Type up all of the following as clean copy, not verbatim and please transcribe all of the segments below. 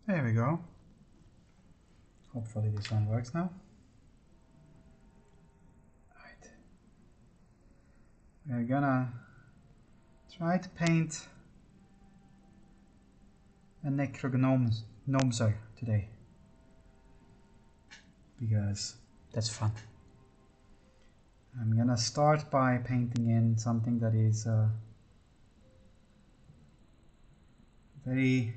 There we go. Hopefully this one works now. Right. We're gonna try to paint a Necrognomecer today, because that's fun. I'm gonna start by painting in something that is very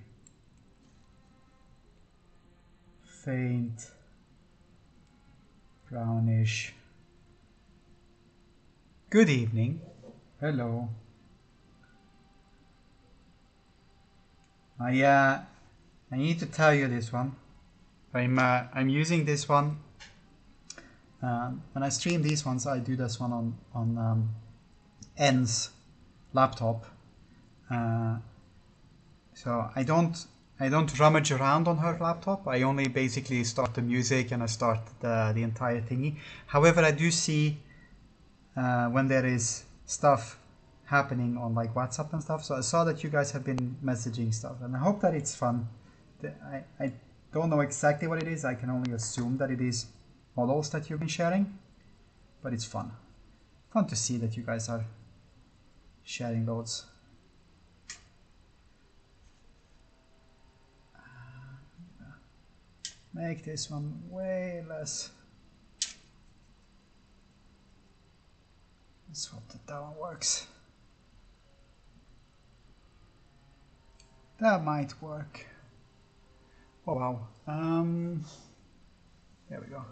faint brownish. Good evening. Hello. I need to tell you this one. I'm using this one. When I stream these ones, I do this one on N's laptop. So I don't rummage around on her laptop. I only basically start the music and I start the entire thingy. However, I do see when there is stuff happening on like WhatsApp and stuff. So I saw that you guys have been messaging stuff, and I hope that it's fun. I don't know exactly what it is. I can only assume that it is models that you've been sharing, but it's fun. Fun to see that you guys are sharing loads. Make this one way less. Let's hope that one works. That might work. Oh wow. There we go.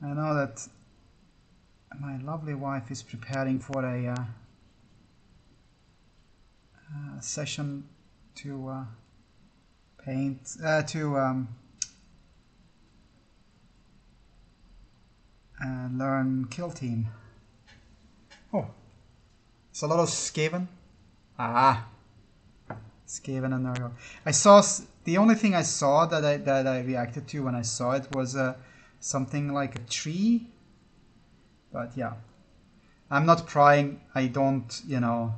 I know that my lovely wife is preparing for a session to paint, learn Kill Team. Oh, it's a lot of Skaven. Ah, Skaven and Nurgle. I saw the only thing I saw that I reacted to when I saw it was something like a tree. But yeah, I'm not prying. I don't, you know.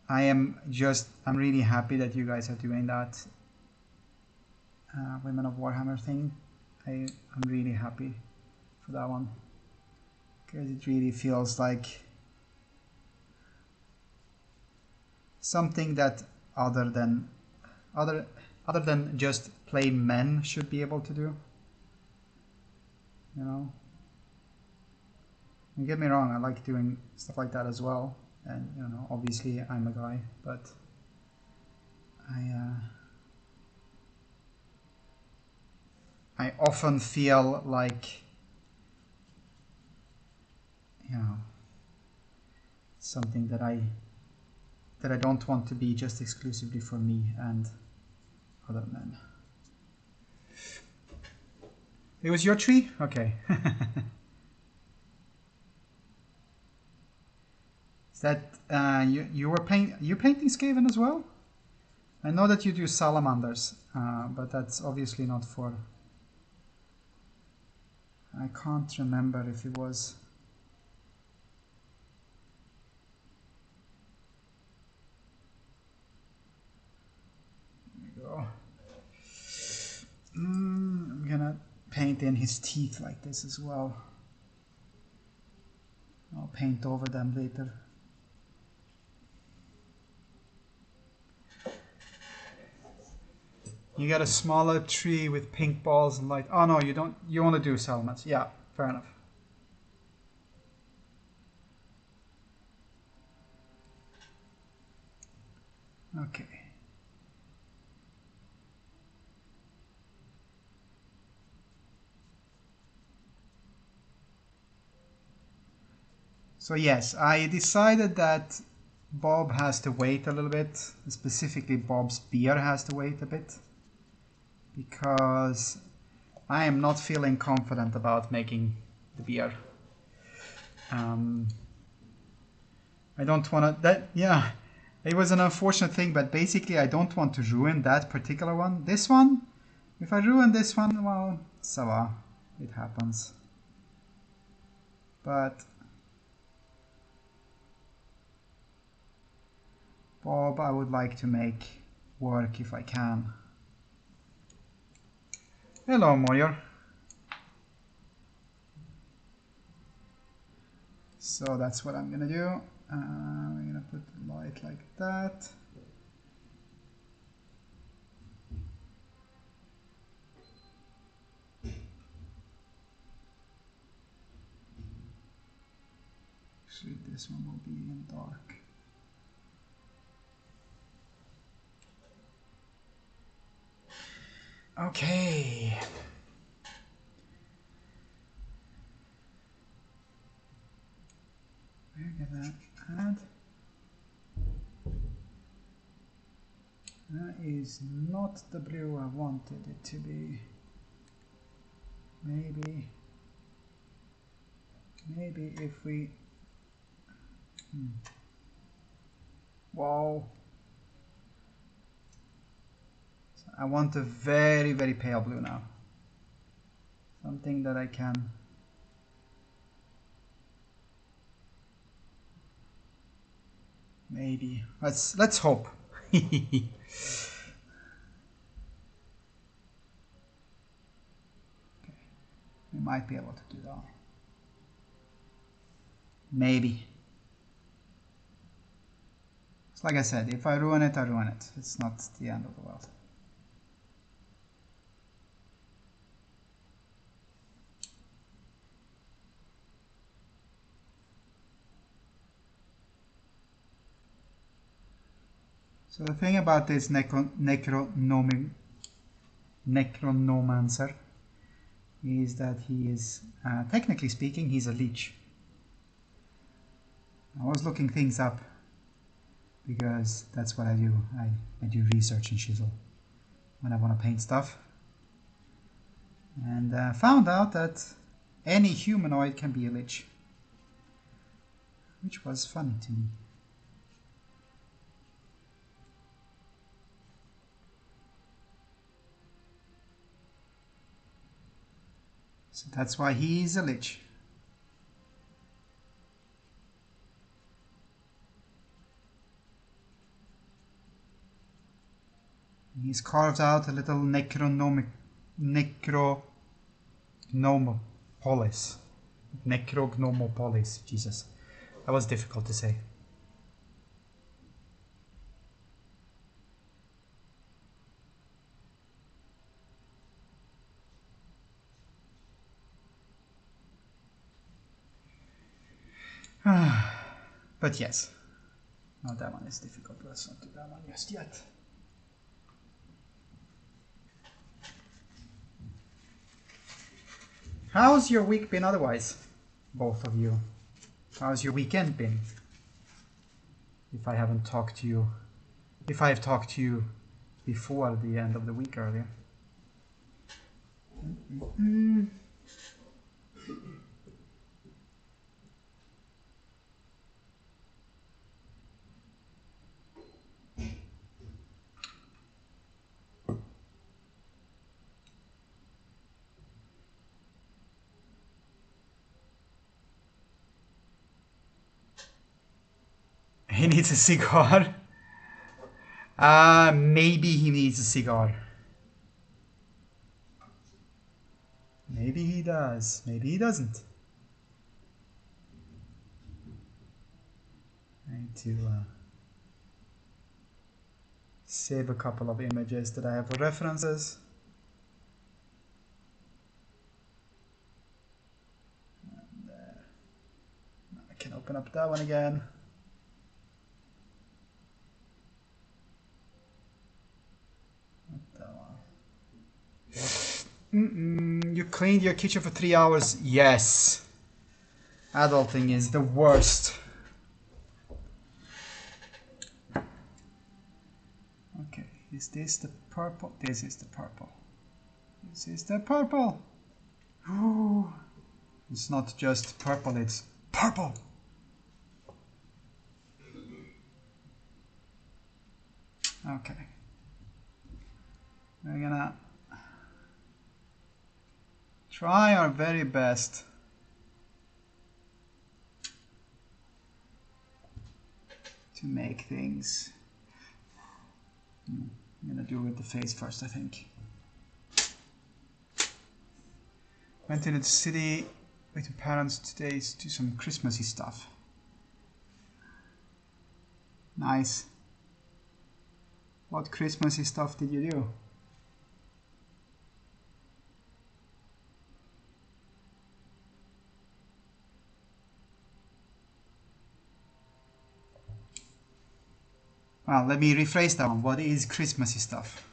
I'm really happy that you guys are doing that Women of Warhammer thing. I'm really happy for that one, because it really feels like something that other than just plain men should be able to do. You know, don't get me wrong, I like doing stuff like that as well, and you know, obviously I'm a guy, but I often feel like, you know, something that I don't want to be just exclusively for me and other men. It was your tree? Okay. Is that you painting Skaven as well? I know that you do salamanders, but that's obviously not for. I can't remember if it was. There we go. I'm gonna paint in his teeth like this as well. I'll paint over them later. You got a smaller tree with pink balls and light. Oh no, you don't. You want to do salamanders? Yeah, fair enough. Okay. So yes, I decided that Bob has to wait a little bit. Specifically, Bob's beer has to wait a bit, because I am not feeling confident about making the beer. I don't want to. Yeah, it was an unfortunate thing, but basically I don't want to ruin that particular one. This one, if I ruin this one, well, ça va, it happens. But Bob, I would like to make work if I can. Hello, Moyer. So that's what I'm gonna do. We're gonna put the light like that. Actually, this one will be in dark. Okay. We're gonna add. That is not the blue I wanted it to be. Maybe if we. Wow. So I want a very, very pale blue now. Something that I can. Maybe let's hope. Okay. We might be able to do that. Maybe. It's like I said, if I ruin it, I ruin it. It's not the end of the world. So the thing about this Necrognomecer is that he is, technically speaking, he's a lich. I was looking things up because that's what I do. I do research in Chisel when I want to paint stuff. And found out that any humanoid can be a lich. Which was funny to me. So that's why he's a lich. He's carved out a little necrognomopolis. Necrognomopolis. Jesus. That was difficult to say. But yes. No, that one is difficult. Let's not do that one just yet. How's your week been otherwise? Both of you. How's your weekend been? If I haven't talked to you. If I've talked to you before the end of the week earlier. He needs a cigar. Maybe he needs a cigar. Maybe he does. Maybe he doesn't. I need to save a couple of images that I have for references. And, I can open up that one again. You cleaned your kitchen for 3 hours? Yes. Adulting is the worst. Okay, is this the purple? This is the purple. This is the purple. Ooh. It's not just purple, it's purple. Okay. We're gonna try our very best to make things I'm gonna do with the face first, I think. Went into the city with my parents today to do some Christmassy stuff. Nice. What Christmassy stuff did you do? Well, let me rephrase that one. What is Christmassy stuff?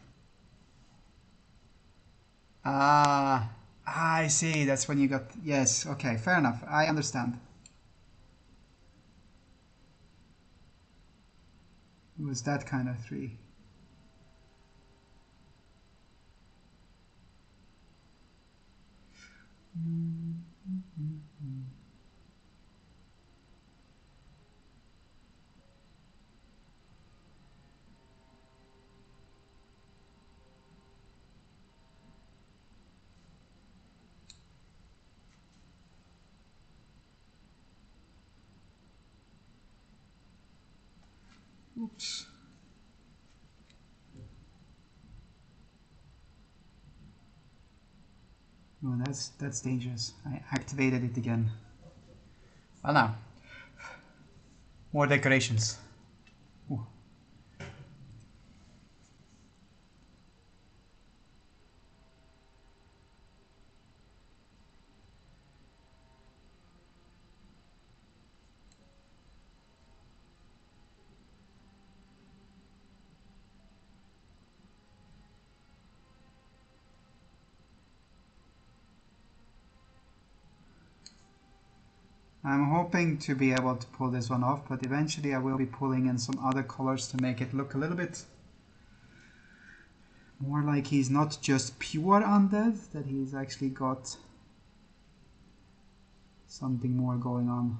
Ah, I see. That's when you got... Yes, okay, fair enough. I understand. It was that kind of tree. Oops. Oh, that's dangerous. I activated it again. Well, now. More decorations. Ooh. I'm hoping to be able to pull this one off, but eventually I will be pulling in some other colors to make it look a little bit more like he's not just pure undead, that he's actually got something more going on.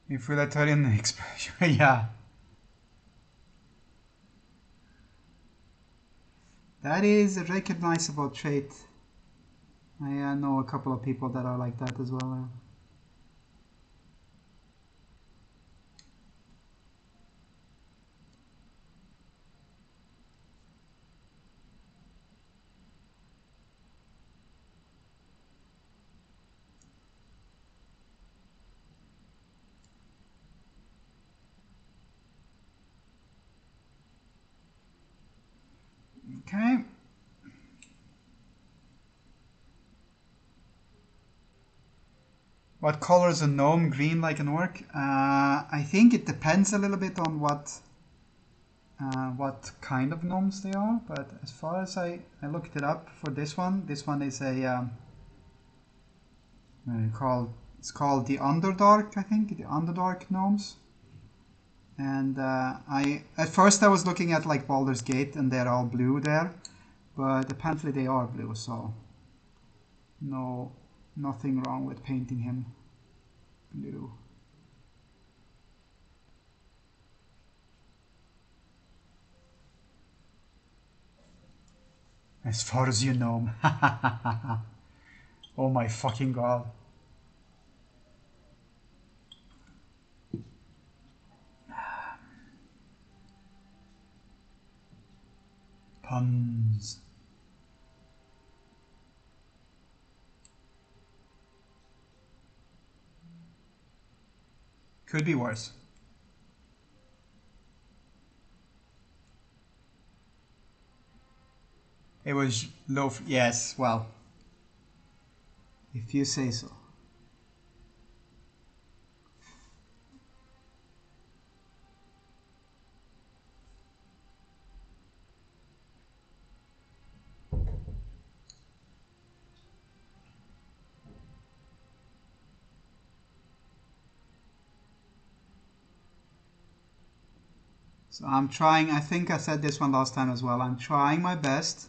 Utilitarian expression, yeah. That is a recognizable trait. I know a couple of people that are like that as well. Okay. What color is a gnome? Green like an orc? I think it depends a little bit on what kind of gnomes they are, but as far as I looked it up for this one is a it's called the Underdark, I think, the Underdark gnomes. And at first I was looking at like Baldur's Gate and they're all blue there, but apparently they are blue, so nothing wrong with painting him blue. As far as you know. Oh my fucking god. Puns. Could be worse. It was low. Yes, well, if you say so. So I'm trying, I think I said this one last time as well, I'm trying my best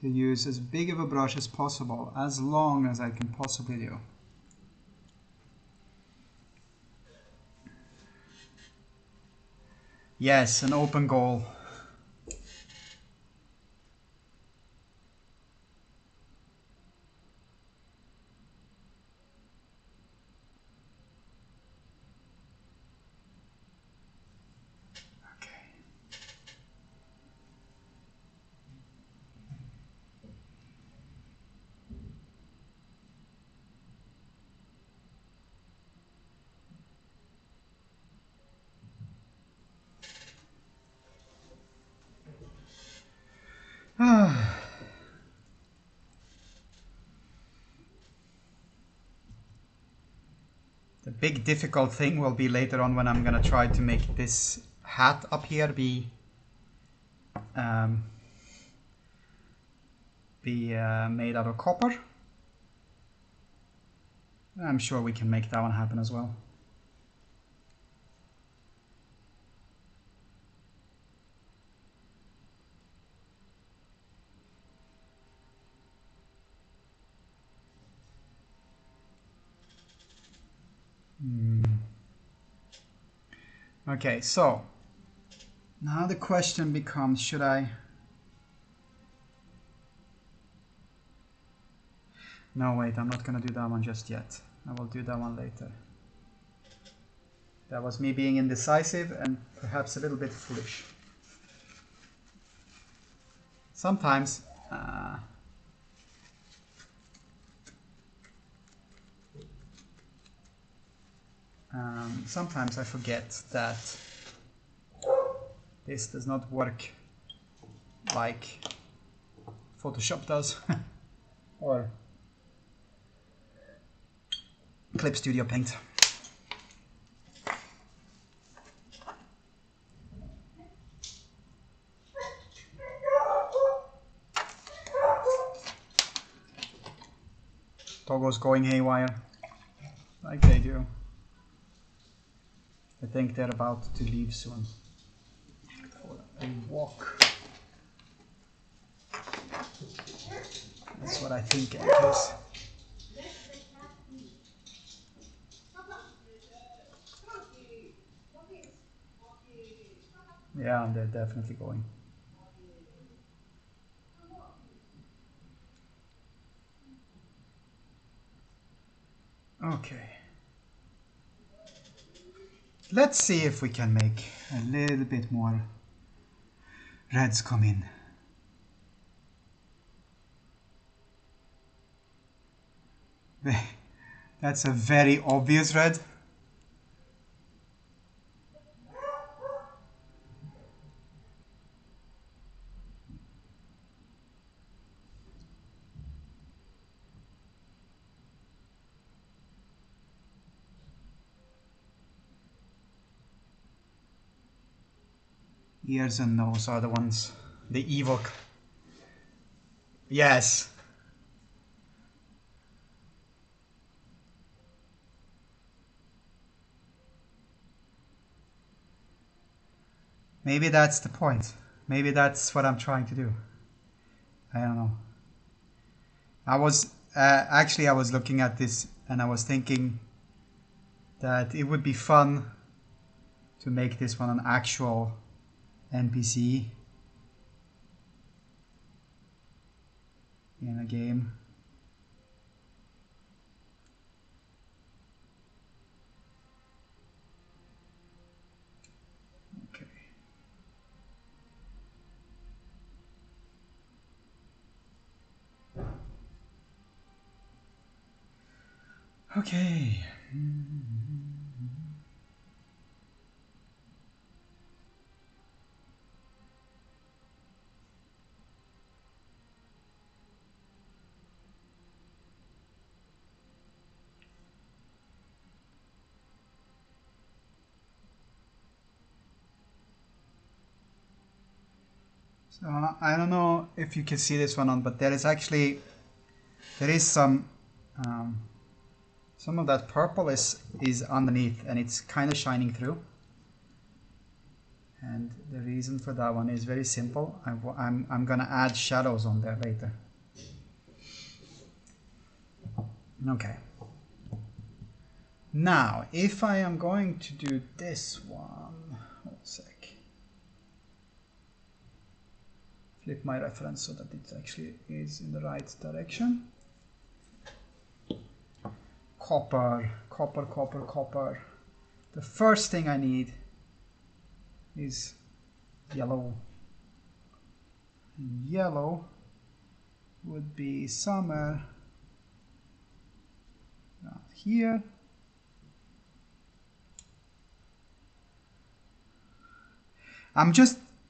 to use as big of a brush as possible, as long as I can possibly do. Yes, an open goal. The big difficult thing will be later on when I'm gonna try to make this hat up here be made out of copper. I'm sure we can make that one happen as well. Okay, so now the question becomes, should I... No, wait, I'm not gonna do that one just yet. I will do that one later. That was me being indecisive and perhaps a little bit foolish. Sometimes sometimes I forget that this does not work like Photoshop does or Clip Studio Paint. Toggle's going haywire, like they do. I think they're about to leave soon for a walk. That's what I think it is. Yeah, they're definitely going. Okay. Let's see if we can make a little bit more reds come in. That's a very obvious red. Ears and nose are the ones, the evil. Yes. Maybe that's the point. Maybe that's what I'm trying to do. I don't know. I was actually I was looking at this and I was thinking that it would be fun to make this one an actual NPC in a game. Okay. Okay. So I don't know if you can see this one on, but there is some of that purple is underneath and it's kind of shining through. And the reason for that one is very simple. I'm gonna add shadows on there later. Okay. Now, if I am going to do this one, hold a sec. Flip my reference so that it actually is in the right direction. Copper, copper, copper, copper. The first thing I need is yellow. And yellow would be somewhere around here.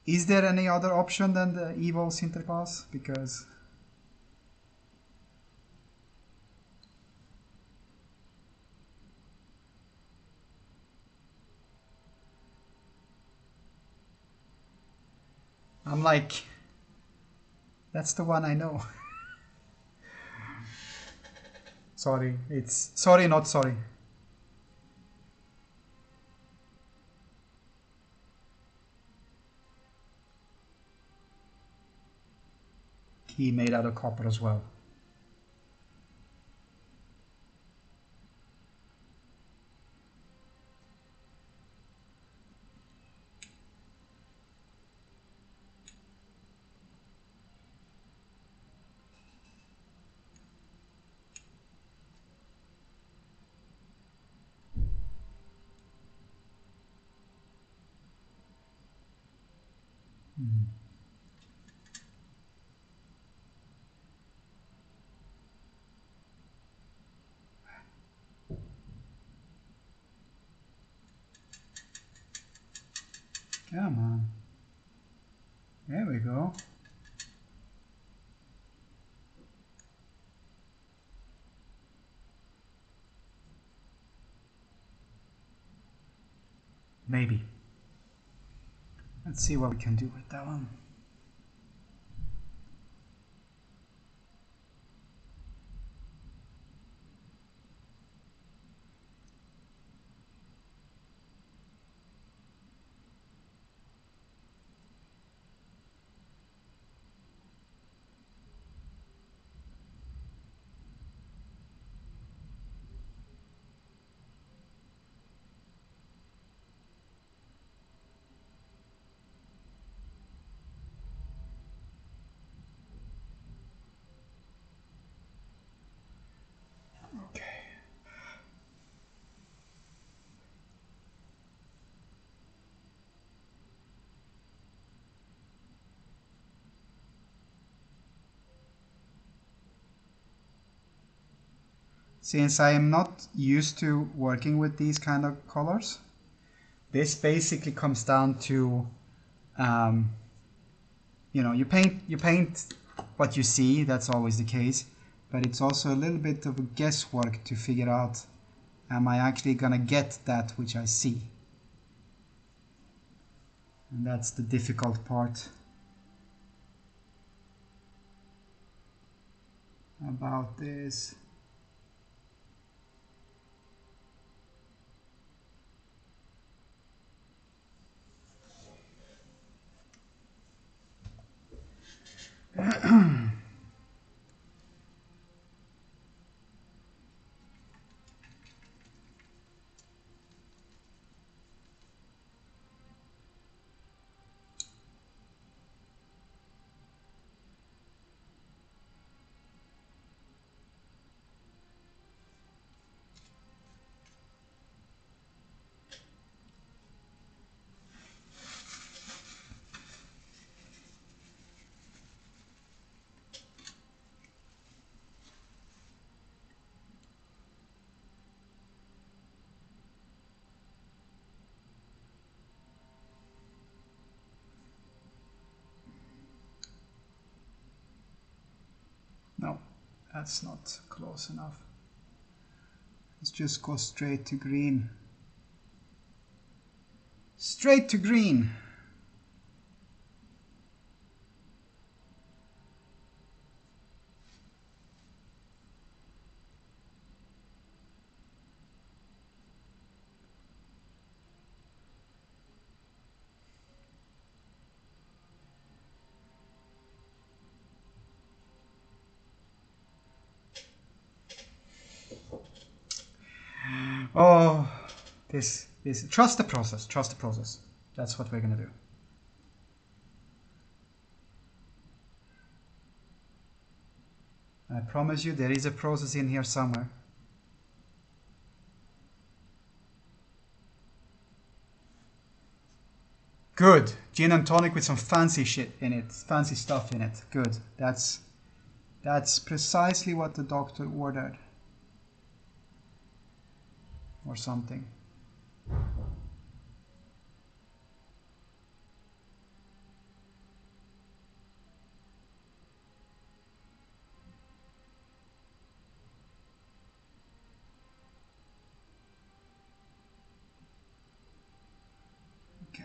Is there any other option than the evils interclass? Because I'm like, that's the one I know. Sorry, it's sorry, not sorry. Key made out of copper as well. Come on. There we go. Maybe. Let's see what we can do with that one. Okay. Since I am not used to working with these kind of colors, this basically comes down to, you know, you paint what you see. That's always the case, but it's also a little bit of a guesswork to figure out, am I actually gonna get that which I see? And that's the difficult part about this. No, that's not close enough. Let's just go straight to green. Straight to green. Oh, this. Trust the process. Trust the process. That's what we're gonna do. I promise you, there is a process in here somewhere. Good. Gin and tonic with some fancy shit in it. Fancy stuff in it. Good. That's precisely what the doctor ordered. Or something. Okay.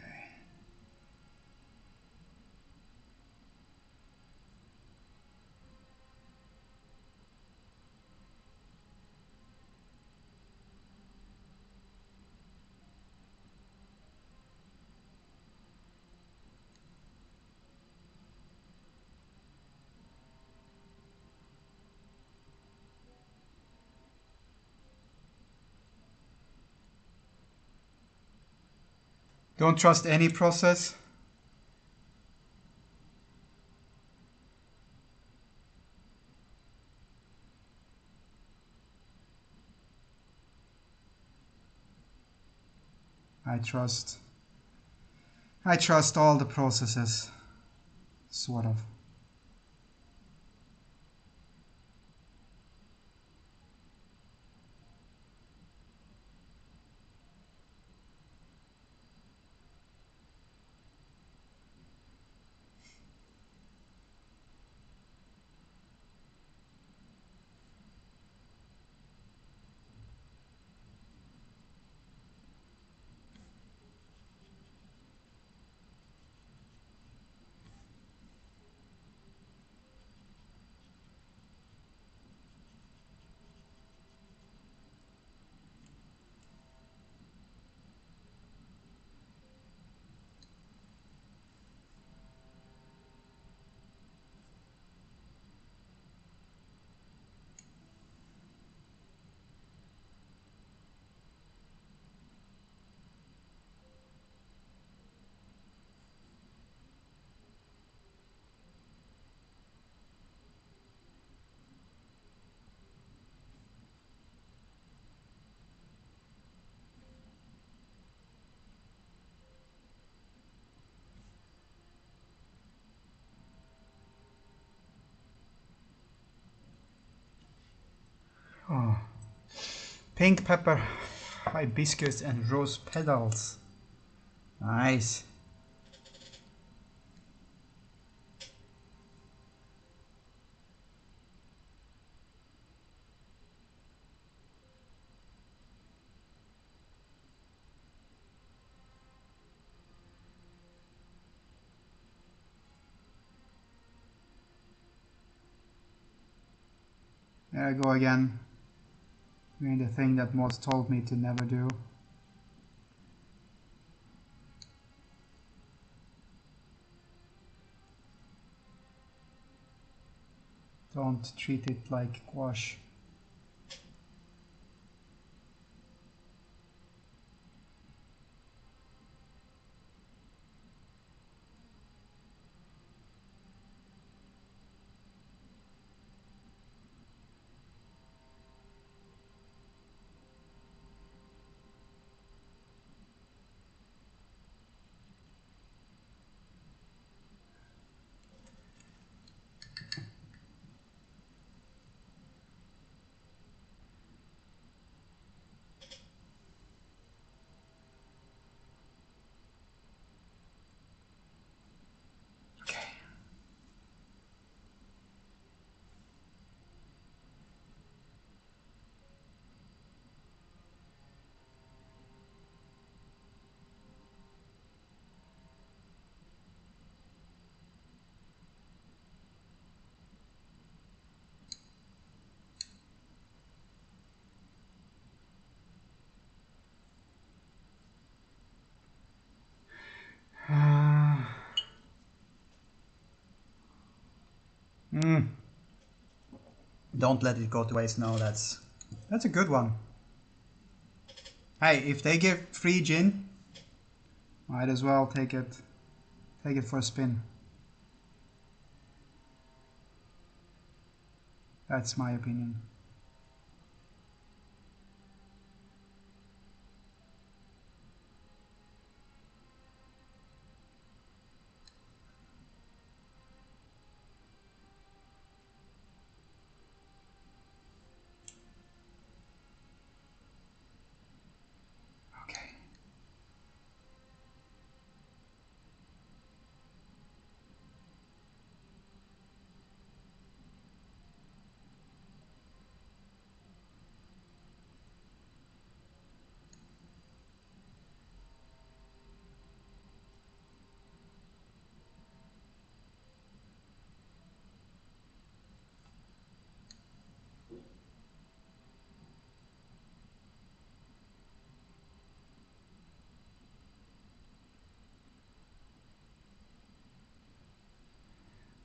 Don't trust any process. I trust all the processes, sort of. Oh. Pink pepper, hibiscus, and rose petals. Nice. There I go again. Doing the thing that Mods told me to never do. Don't treat it like gouache. Don't let it go to waste. No, that's a good one. Hey, if they give free gin, might as well take it for a spin. That's my opinion.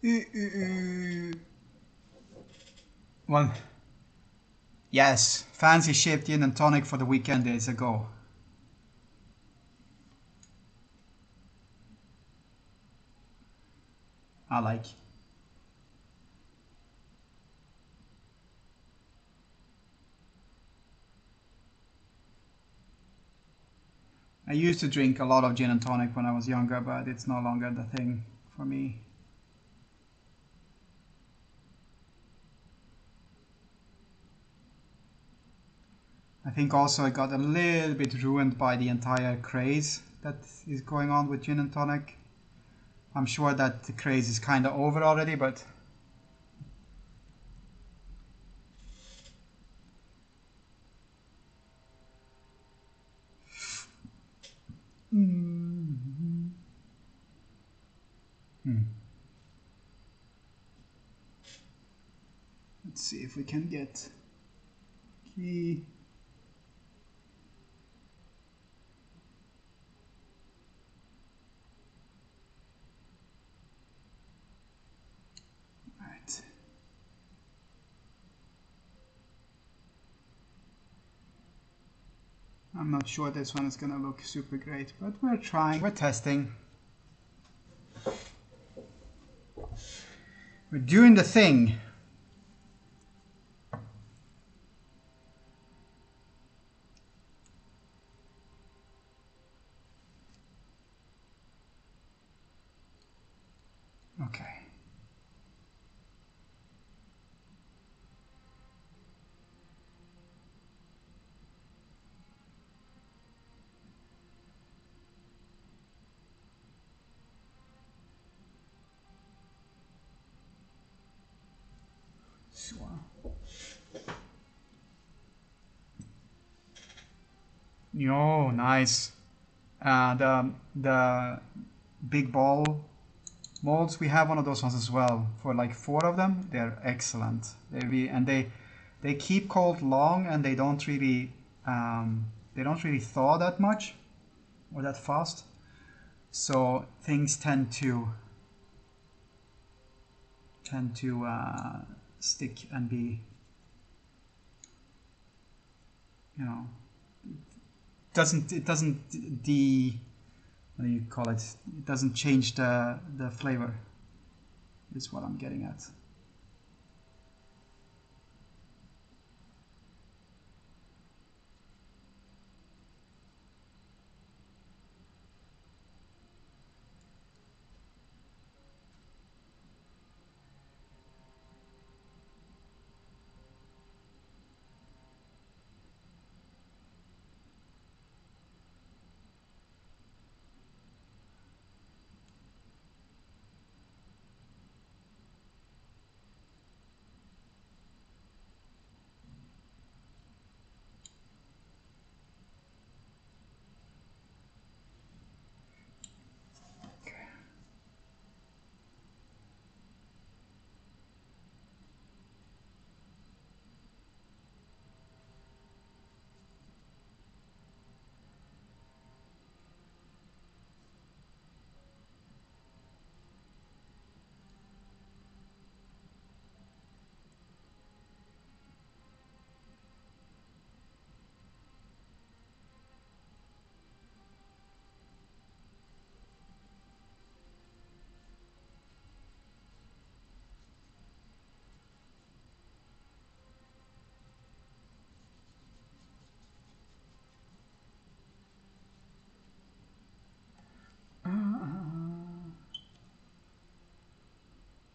Okay. Well, yes, fancy shaped gin and tonic for the weekend is a go. I like. I used to drink a lot of gin and tonic when I was younger, but it's no longer the thing for me. I think also it got a little bit ruined by the entire craze that is going on with gin and tonic. I'm sure that the craze is kind of over already, but let's see if we can get key. Right. I'm not sure this one is gonna look super great, but we're trying, we're testing. We're doing the thing. Okay. Sure. Yo, nice. The big ball molds, we have one of those ones as well. For like 4 of them, they're excellent. They keep cold long, and they don't really thaw that much or that fast. So things tend to stick and be, you know, it doesn't what do you call it? It doesn't change the flavor. Is what I'm getting at.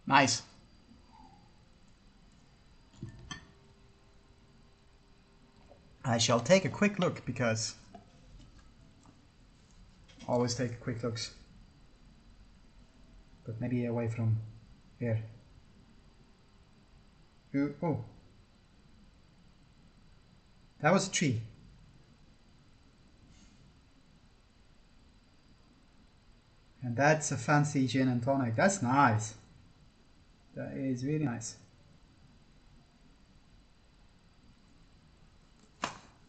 Nice. I shall take a quick look because always take quick looks. But maybe away from here. Ooh, oh. That was a tree. And that's a fancy gin and tonic. That's nice. That is really nice.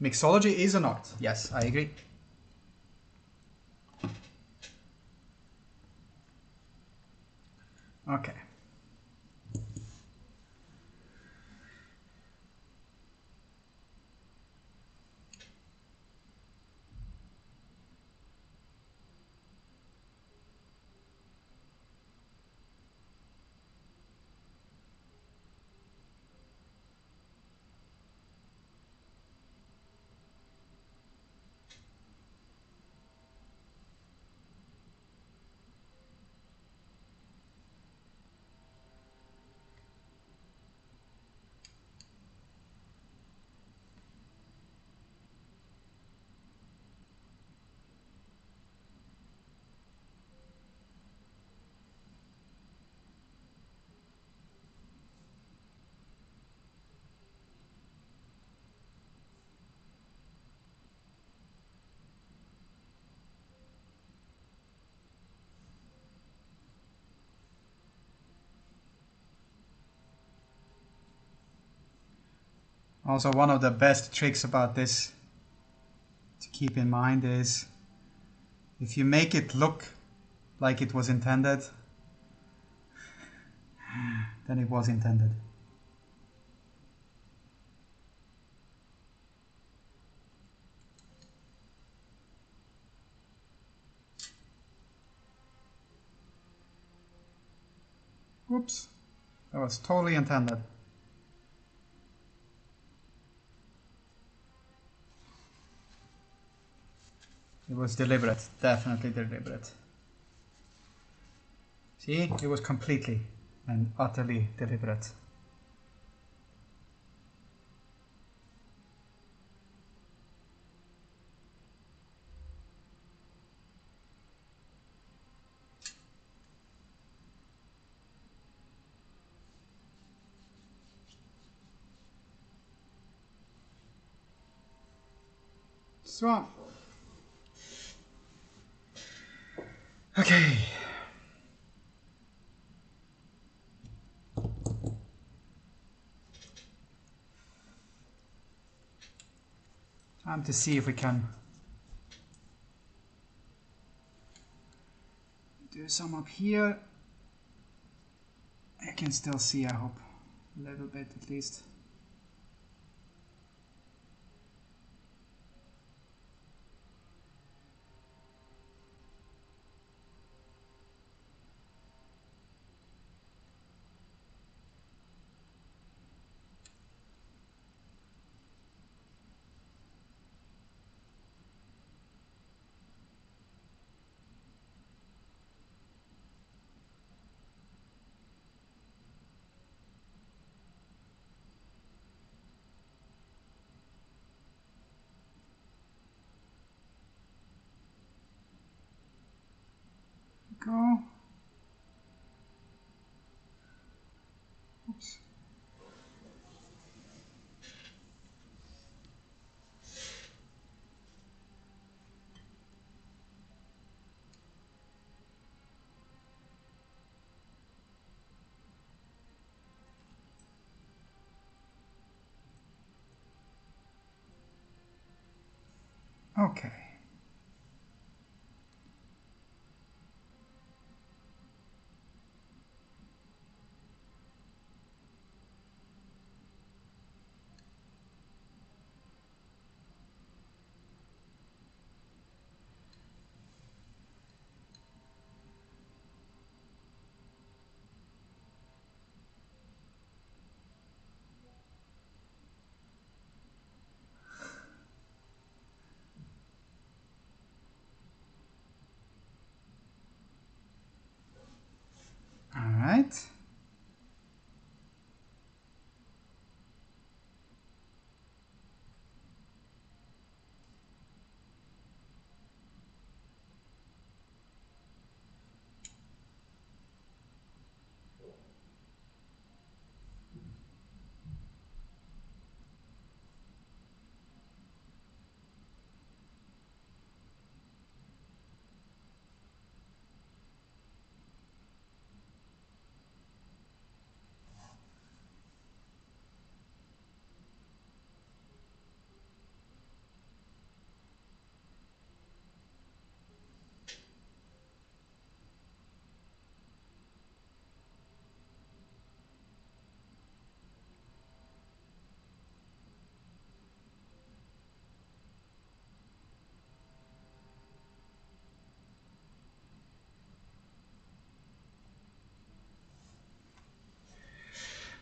Mixology is an art. Yes, I agree. Okay. Also, one of the best tricks about this to keep in mind is if you make it look like it was intended, then it was intended. Whoops, that was totally intended. It was deliberate, definitely deliberate. See, it was completely and utterly deliberate. So, okay. Time to see if we can do some up here. I can still see, I hope, a little bit at least. Go. Oops. Okay.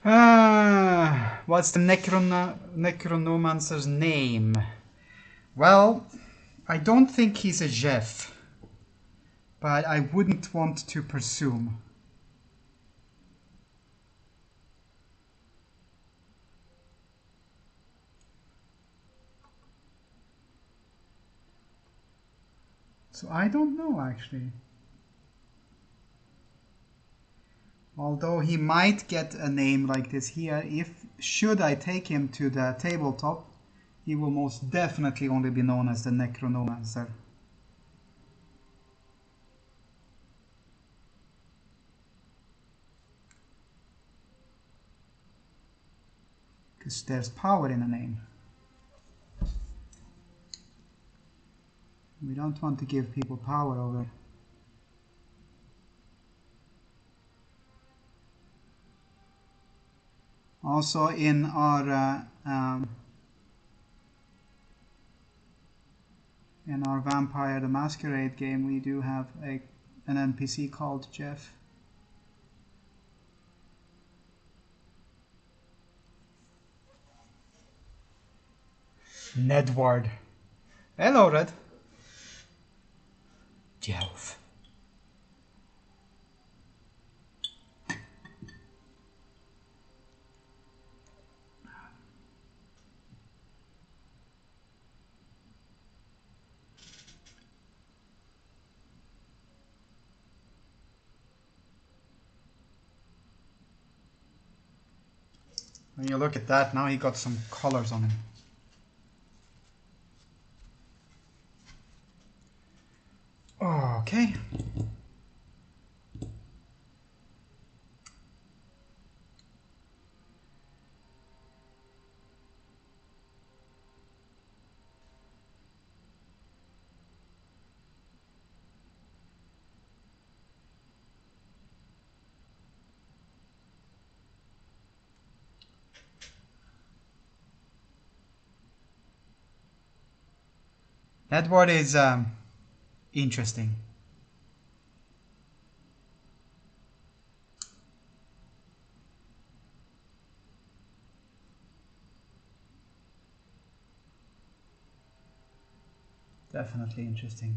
What's the Necronomancer's name? Well, I don't think he's a Jeff, but I wouldn't want to presume. So I don't know, actually. Although he might get a name like this here, should I take him to the tabletop, he will most definitely only be known as the Necronomancer. Because there's power in a name. We don't want to give people power over. Also in our Vampire the Masquerade game, we do have an NPC called Jeff. Nedward. Hello, Red. Jeff. When you look at that, now he got some colors on him. Okay. That word is interesting. Definitely interesting.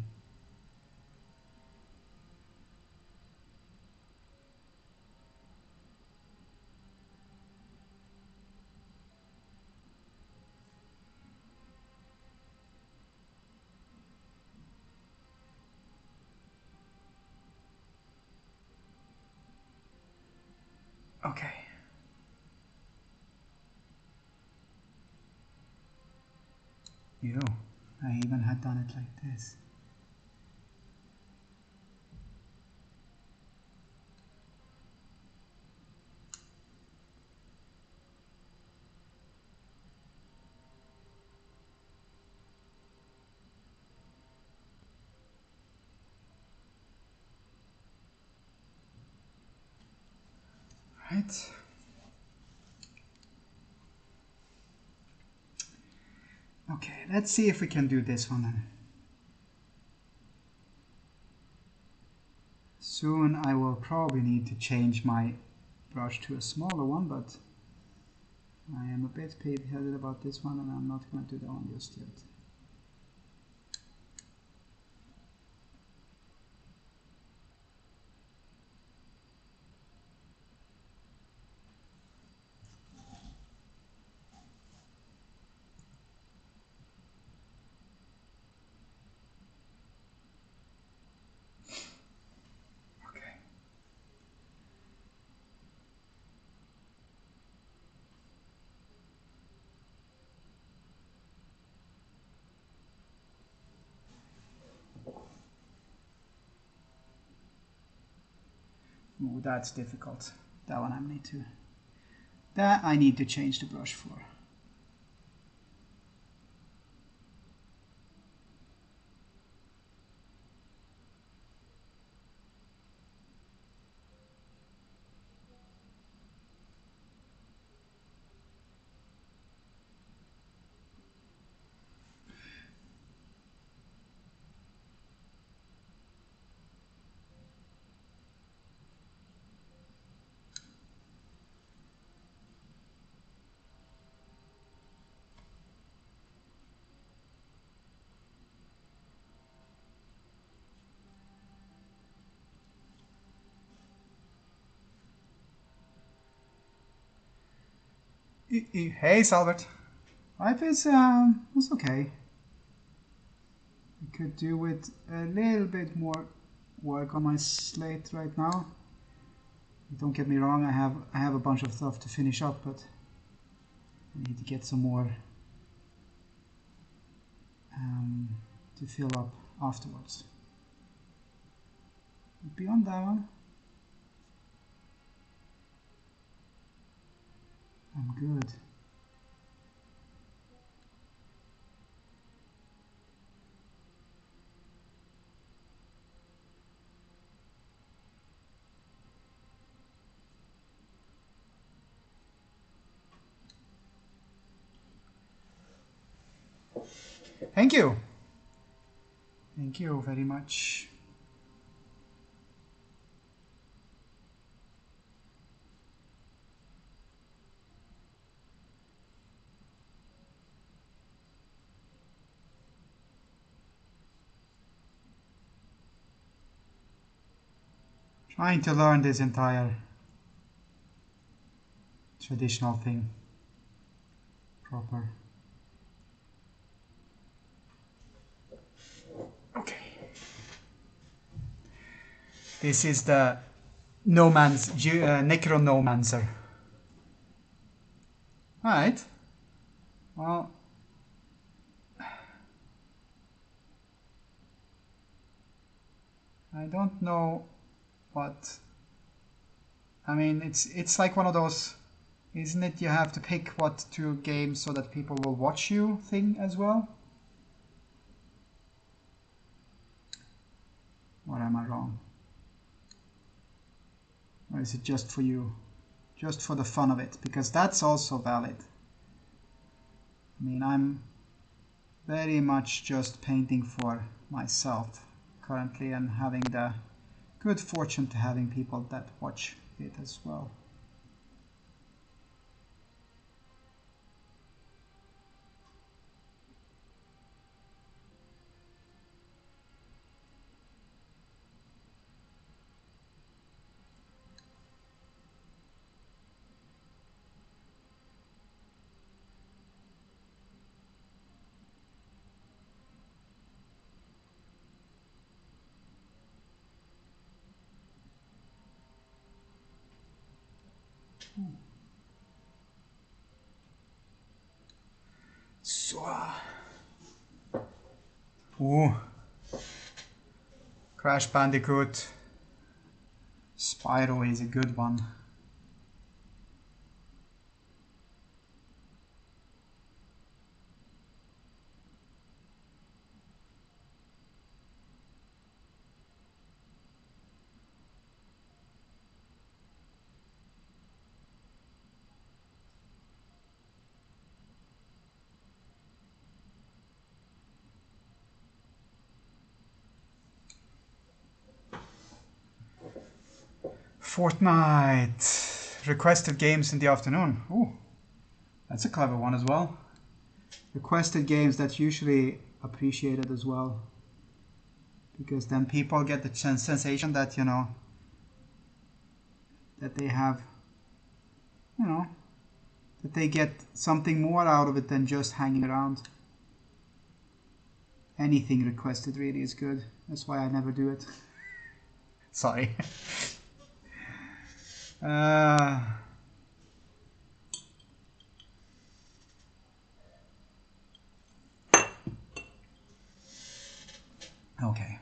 Okay. Ew, I even had done it like this. Right. Okay, let's see if we can do this one then. Soon I will probably need to change my brush to a smaller one, but I am a bit pig-headed about this one and I'm not going to do that one just yet. Okay. Ooh, that's difficult. That one I need to change the brush for. Hey, Salbert. Life is okay. I could do with a little bit more work on my slate right now. Don't get me wrong, I have a bunch of stuff to finish up, but I need to get some more to fill up afterwards. But beyond that one, I'm good. Thank you. Thank you very much. Trying to learn this entire traditional thing proper. Okay. This is the Necrognomecer. Alright. Well, I don't know what. I mean, it's like one of those, isn't it? You have to pick what two games so that people will watch you thing as well. Or am I wrong? Or is it just for you? Just for the fun of it? Because that's also valid. I mean, I'm very much just painting for myself currently and having the good fortune to having people that watch it as well. So, ooh, Crash Bandicoot Spyro is a good one. Fortnite. Requested games in the afternoon. Ooh, that's a clever one as well. Requested games, that's usually appreciated as well. Because then people get the sensation that, you know, that they have, you know, that they get something more out of it than just hanging around. Anything requested really is good. That's why I never do it. Sorry. Okay.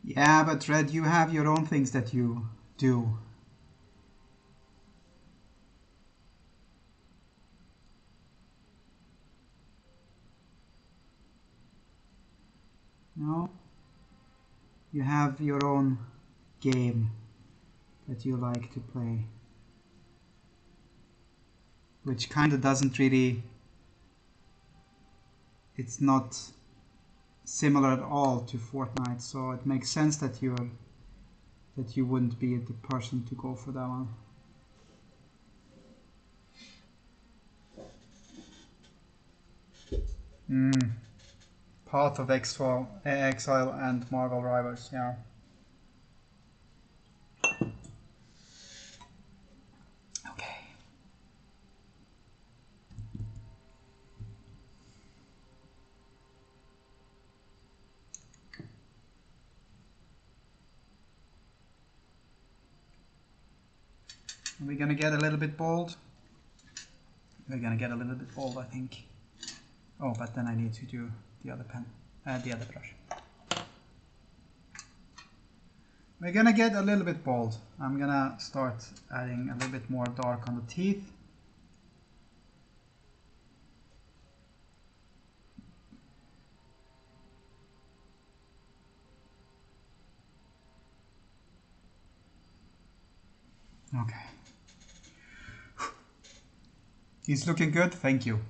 Yeah, but Red, you have your own things that you do. No? You have your own game that you like to play. Which kind of doesn't really it's not similar at all to Fortnite, so it makes sense that you wouldn't be the person to go for that one. Path of Exile and Marvel Rivals, yeah. Okay. We're gonna get a little bit bold. We're gonna get a little bit bold, I think. Oh, but then I need to do the other pen, the other brush. We're gonna get a little bit bold. I'm gonna start adding a little bit more dark on the teeth. Okay. He's looking good, thank you.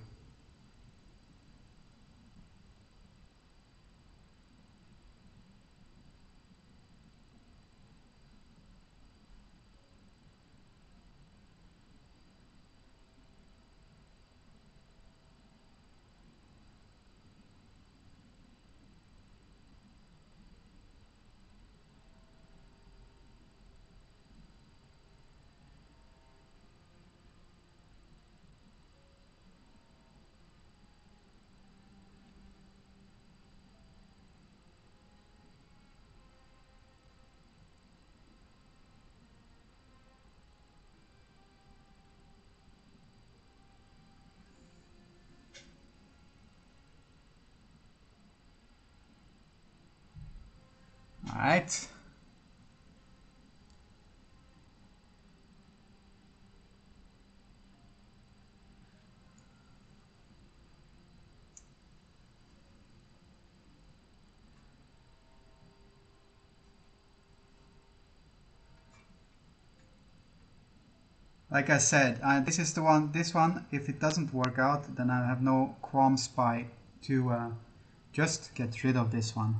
All right. Like I said, this is the one. This one, if it doesn't work out, then I have no qualms to just get rid of this one.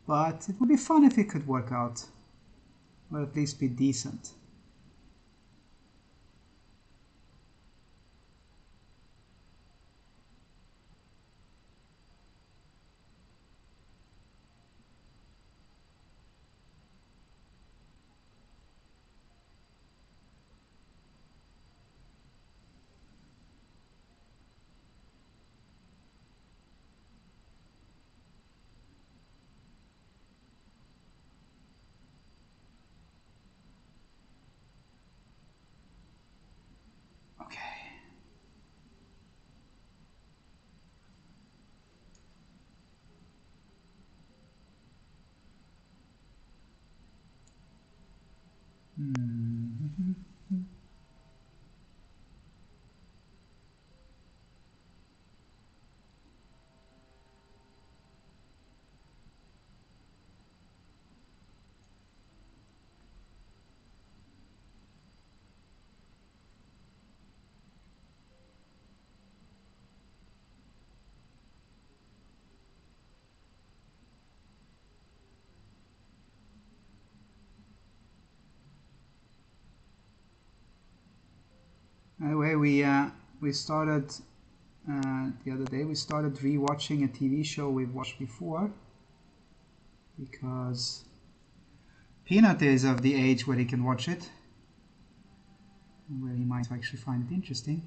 But it would be fun if it could work out, or at least be decent. Okay. Anyway, we started the other day. We started rewatching a TV show we've watched before because Peanut is of the age where he can watch it, where he might actually find it interesting.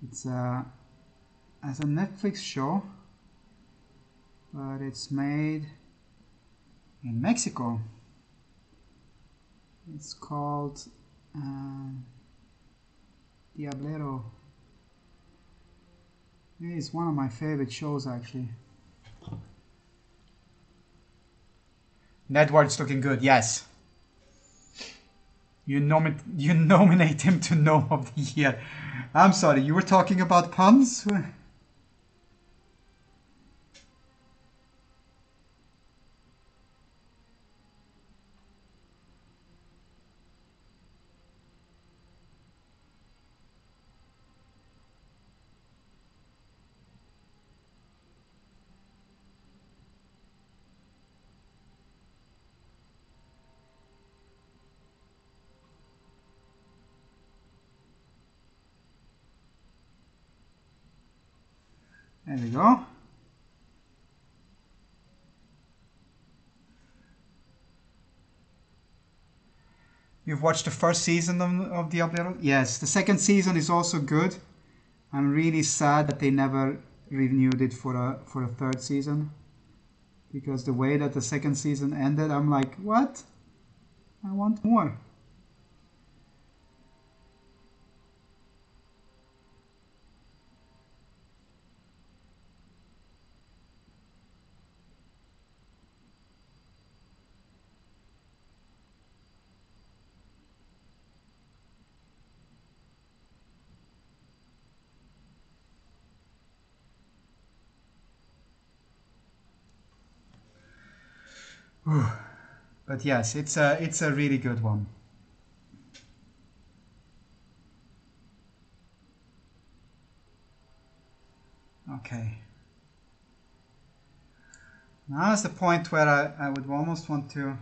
It's as a Netflix show, but it's made in Mexico. It's called Diablero. It's one of my favorite shows, actually. Nedward's looking good, yes. You nominate him to Gnome of the Year. I'm sorry, you were talking about puns? There we go. You've watched the first season of Diablo? Yes, the second season is also good. I'm really sad that they never renewed it for a third season. Because the way that the second season ended, I'm like, what? I want more. But yes, it's a really good one. Okay. Now is the point where I would almost want to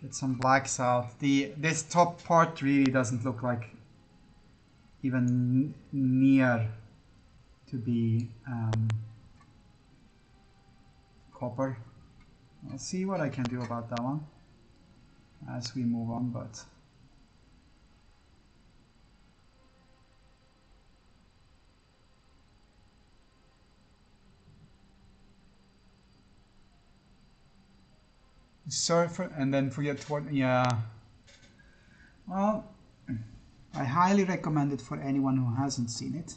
get some blacks out. This top part really doesn't look like even near to be copper. I'll see what I can do about that one as we move on, but surfer and then forget what, yeah. Well, I highly recommend it for anyone who hasn't seen it.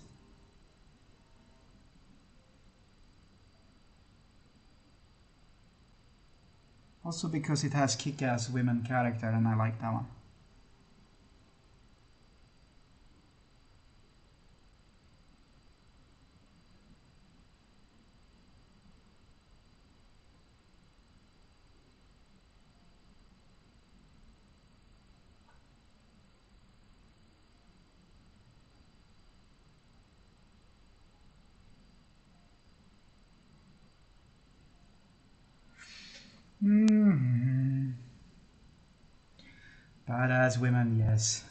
Also because it has kick-ass women character and I like that one. Badass women, yes.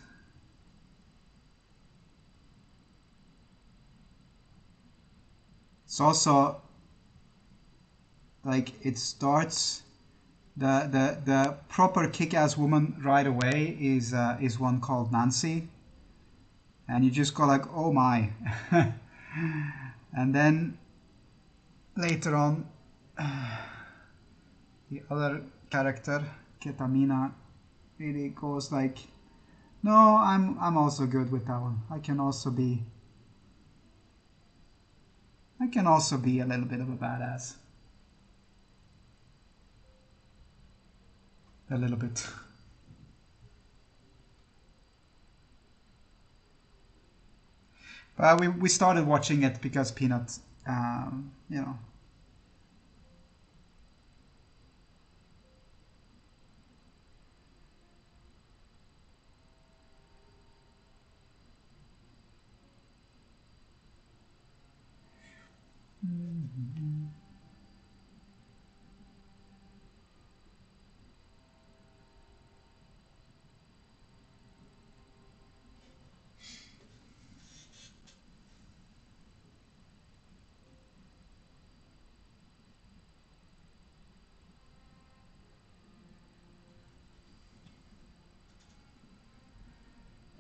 It's also like it starts the proper kick-ass woman right away is one called Nancy, and you just go like, oh my. And then later on the other character Ketamina really goes like, no, I'm also good with that one. I can also be a little bit of a badass. A little bit. But we started watching it because Peanut, you know.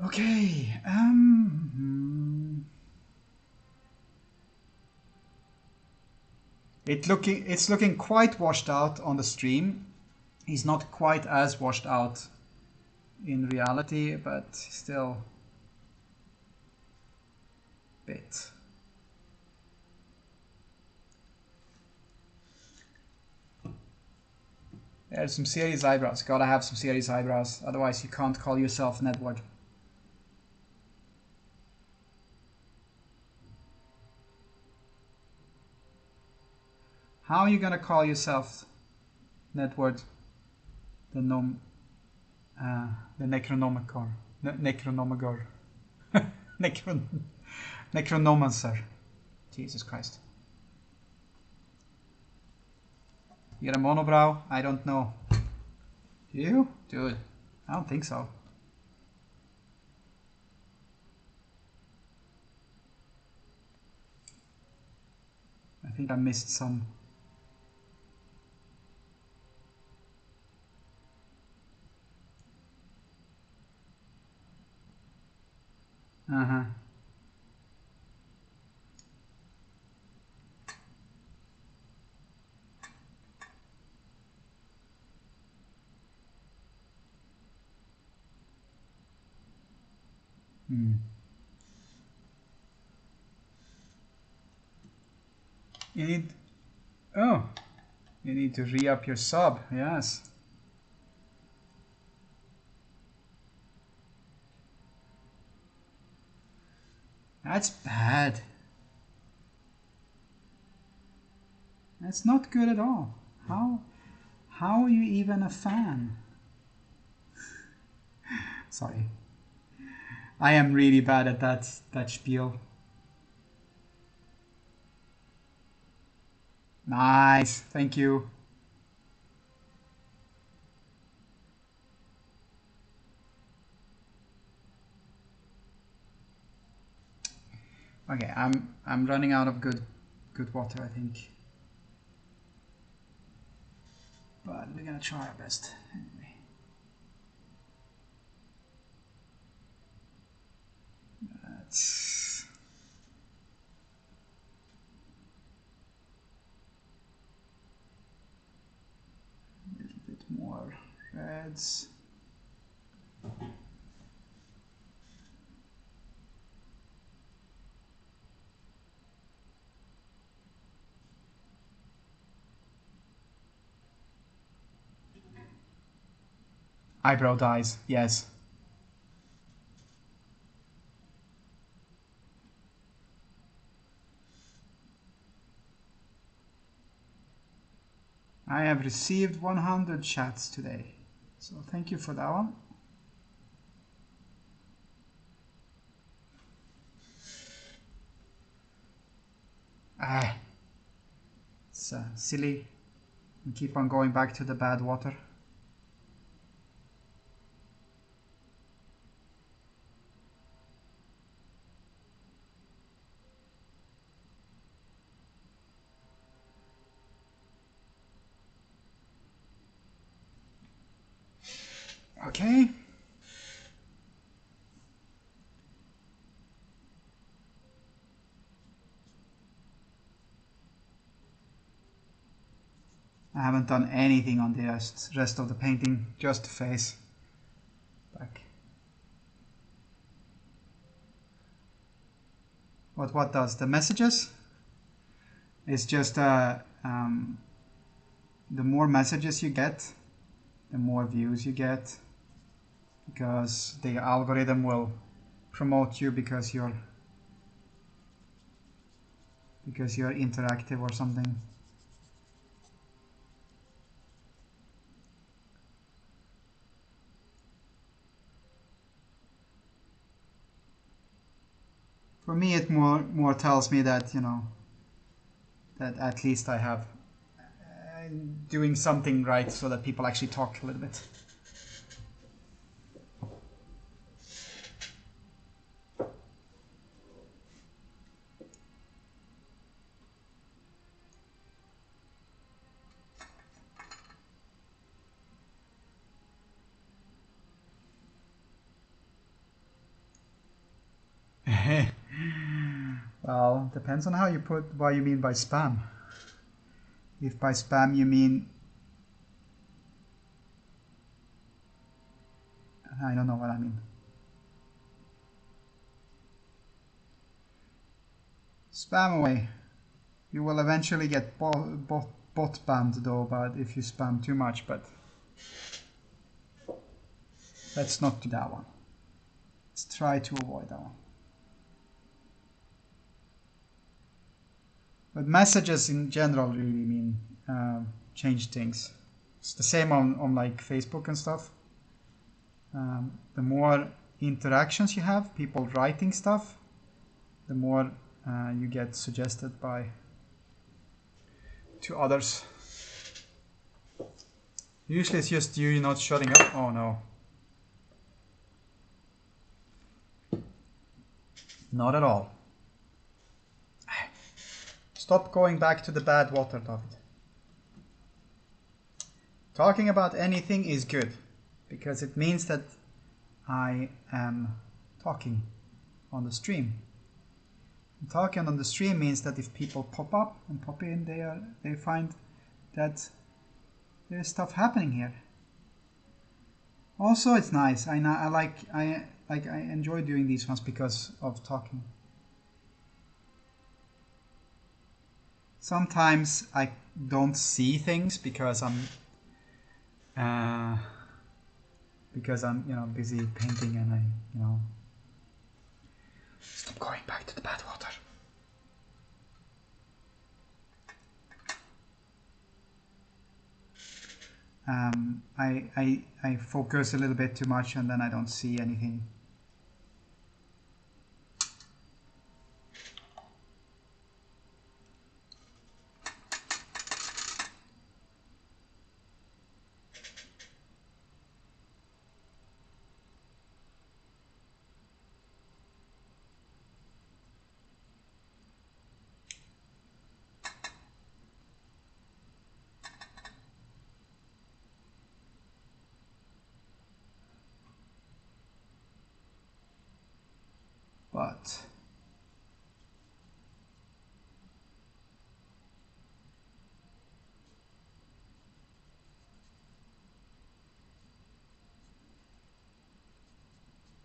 Okay. It's looking quite washed out on the stream. He's not quite as washed out in reality, but still a bit. There's some serious eyebrows. Gotta have some serious eyebrows, otherwise you can't call yourself Nedward. How are you gonna call yourself Nedward? The Necronomicon. Necronomicon. Necrognomecer. Jesus Christ. You got a monobrow? I don't know. Do you? Dude, I don't think so. think I missed some. Uh-huh. You need, oh, you need to re-up your sub, yes. That's bad. That's not good at all. How are you even a fan? Sorry. I am really bad at that spiel. Nice, thank you. Okay, I'm running out of good water, I think. But we're gonna try our best anyway. That's a little bit more reds. Eyebrow dyes, yes. I have received 100 chats today, so thank you for that one. It's silly. We keep on going back to the bad water. Okay. I haven't done anything on the rest of the painting, just the face. Back. What does the messages? It's just the more messages you get, the more views you get, because the algorithm will promote you because you're interactive or something. For me, it more tells me that, you know, that at least I have doing something right so that people actually talk a little bit. Well, depends on how you put what you mean by spam. If by spam you mean, I don't know what I mean. Spam away. You will eventually get bot banned though, but if you spam too much, but let's not do that one. Let's try to avoid that one. But messages in general really mean change things. It's the same on like Facebook and stuff. The more interactions you have, people writing stuff, the more you get suggested to others. Usually it's just you not shutting up. Oh no. Not at all. Stop going back to the bad water, David. Talking about anything is good, because it means that I am talking on the stream. And talking on the stream means that if people pop up and pop in, they find that there's stuff happening here. Also, it's nice. I enjoy doing these ones because of talking. Sometimes I don't see things because I'm busy painting, and I stop going back to the bad water. I focus a little bit too much, and then I don't see anything. But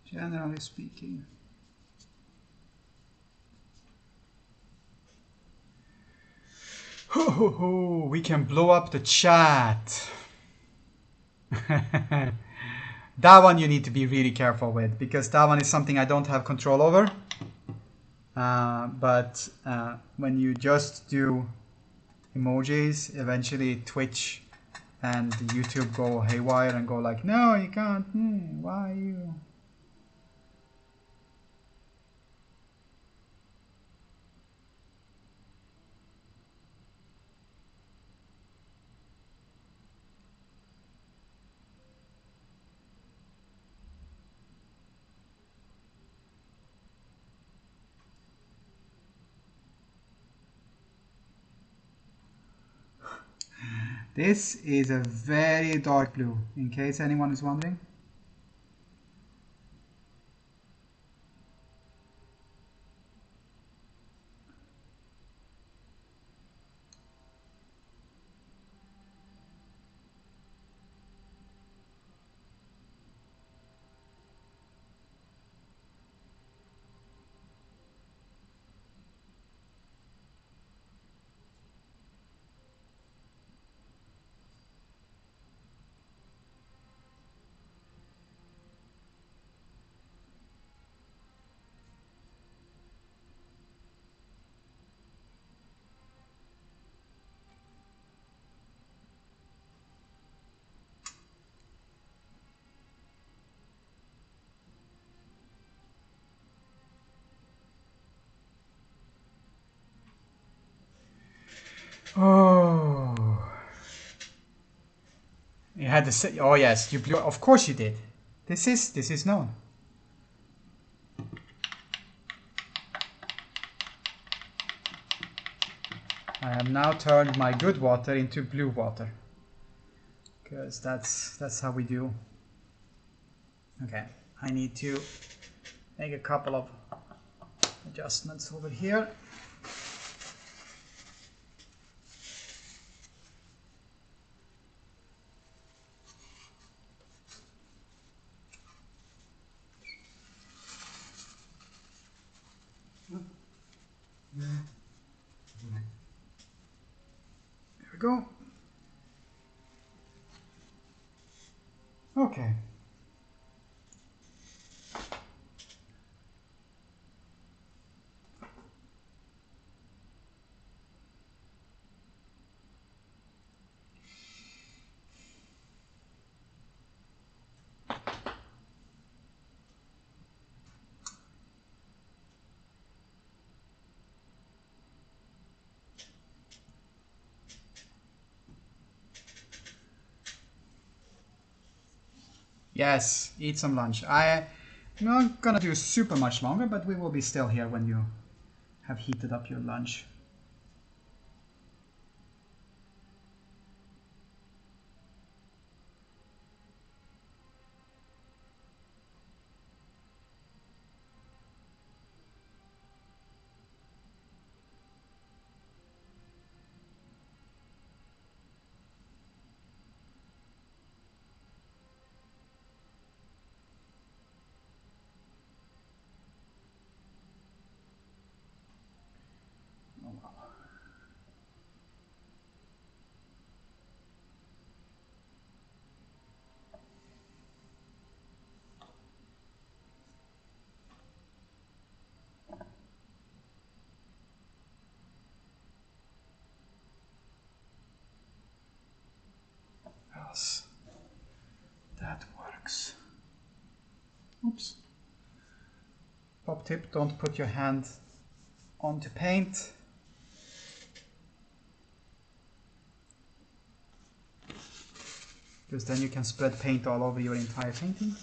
generally speaking, we can blow up the chat. That one you need to be really careful with, because that one is something I don't have control over. But when you just do emojis, eventually Twitch and YouTube go haywire and go like, no, you can't. Why you? This is a very dark blue, in case anyone is wondering. Oh, you had to say. Oh yes, you blew. Of course you did. This is known. I have now turned my good water into blue water, because that's how we do. Okay, I need to make a couple of adjustments over here. There we go. Okay. Yes, eat some lunch. I'm not gonna do super much longer, but we will be still here when you have heated up your lunch. box. Oops. Top tip, don't put your hand onto paint. Because then you can spread paint all over your entire painting.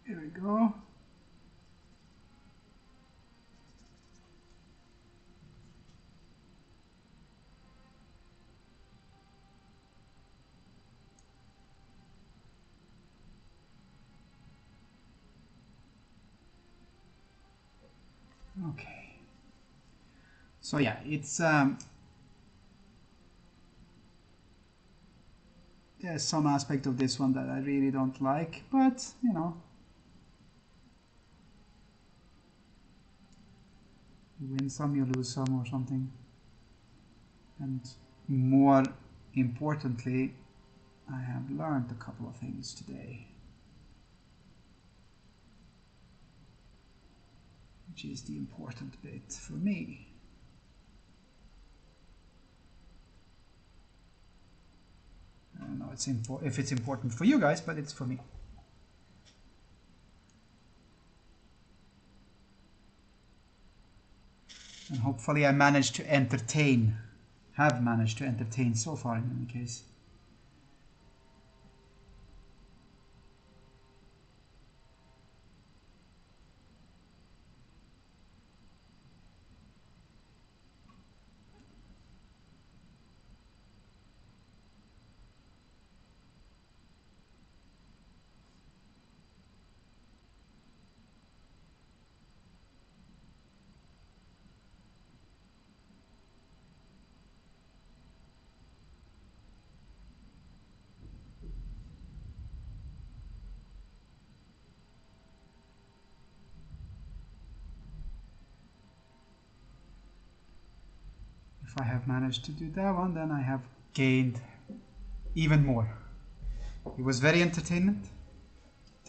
Here we go. Okay. So yeah, it's there's some aspect of this one that I really don't like, but you know, you win some, you lose some, or something. And more importantly, I have learned a couple of things today, which is the important bit for me. I don't know if it's important for you guys, but it's for me. And hopefully I managed to entertain, have managed to entertain so far in any case. If I have managed to do that one, then I have gained even more. It was very entertaining.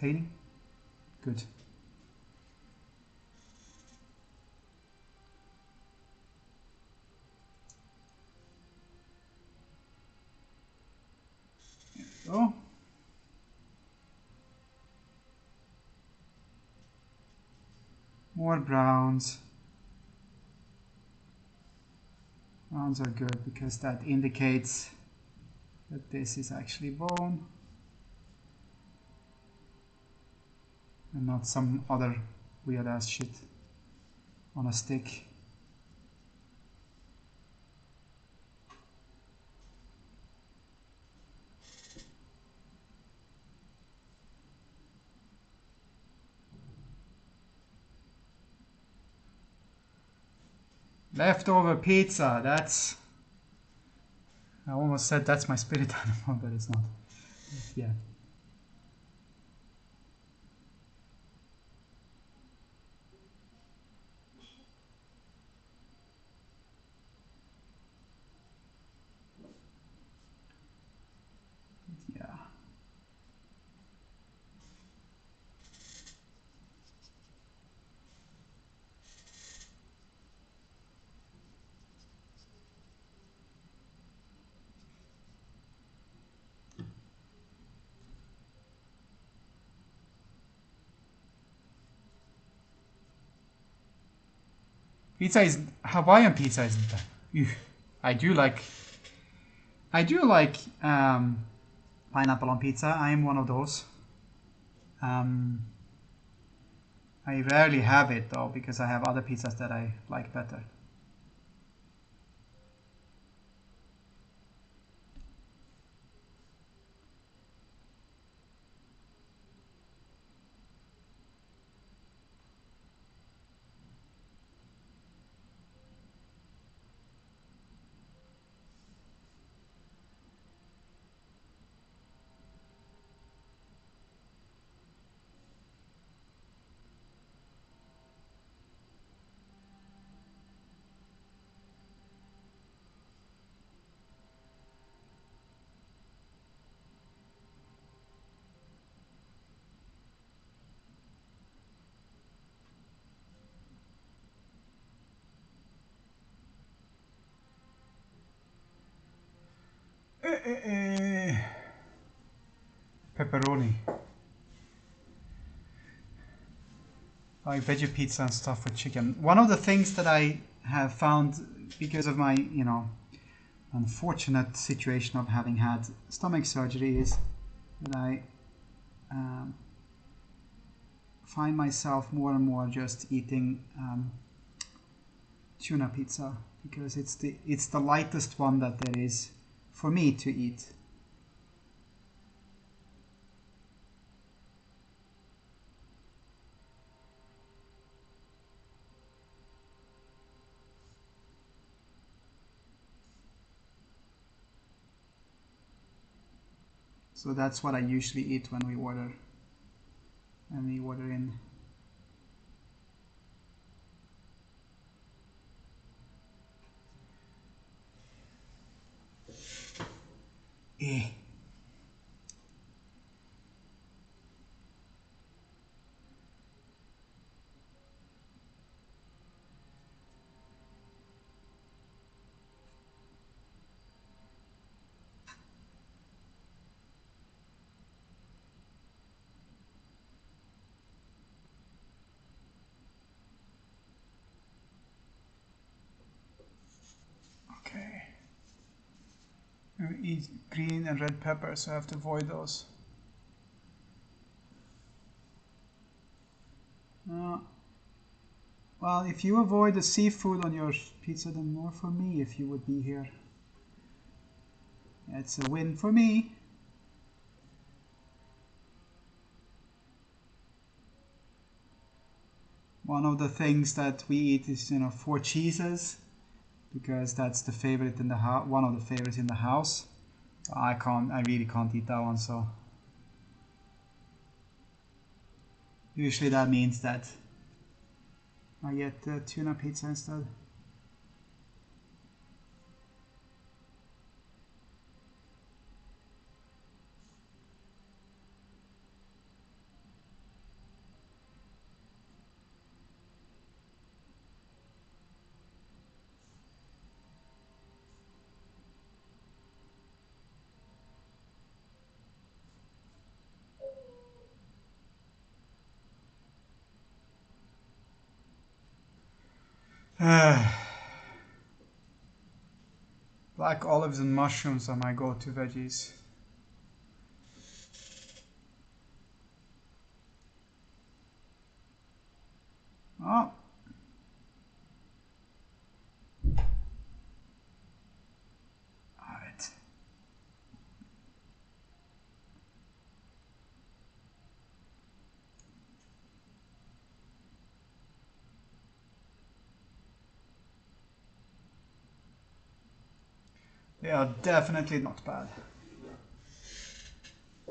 Good. There we go. More browns. Browns are good because that indicates that this is actually bone and not some other weird ass shit on a stick. Leftover pizza, that's... I almost said that's my spirit animal, but it's not. Yeah. Hawaiian pizza isn't that. I do like pineapple on pizza. I am one of those. I rarely have it though because I have other pizzas that I like better. Pepperoni. Like veggie pizza and stuff with chicken. One of the things that I have found because of my, unfortunate situation of having had stomach surgery is that I find myself more and more just eating tuna pizza because it's the lightest one that there is for me to eat. So that's what I usually eat when we order in. Eh. Okay. I eat green and red peppers, so I have to avoid those. Well, if you avoid the seafood on your pizza, then more for me if you would be here. It's a win for me. One of the things that we eat is, 4 cheeses, because that's the favorite in the house. One of the favorites in the house. I really can't eat that one. So usually that means that I get tuna pizza instead. Black olives and mushrooms are my go-to veggies. Oh. Alright. They are definitely not bad.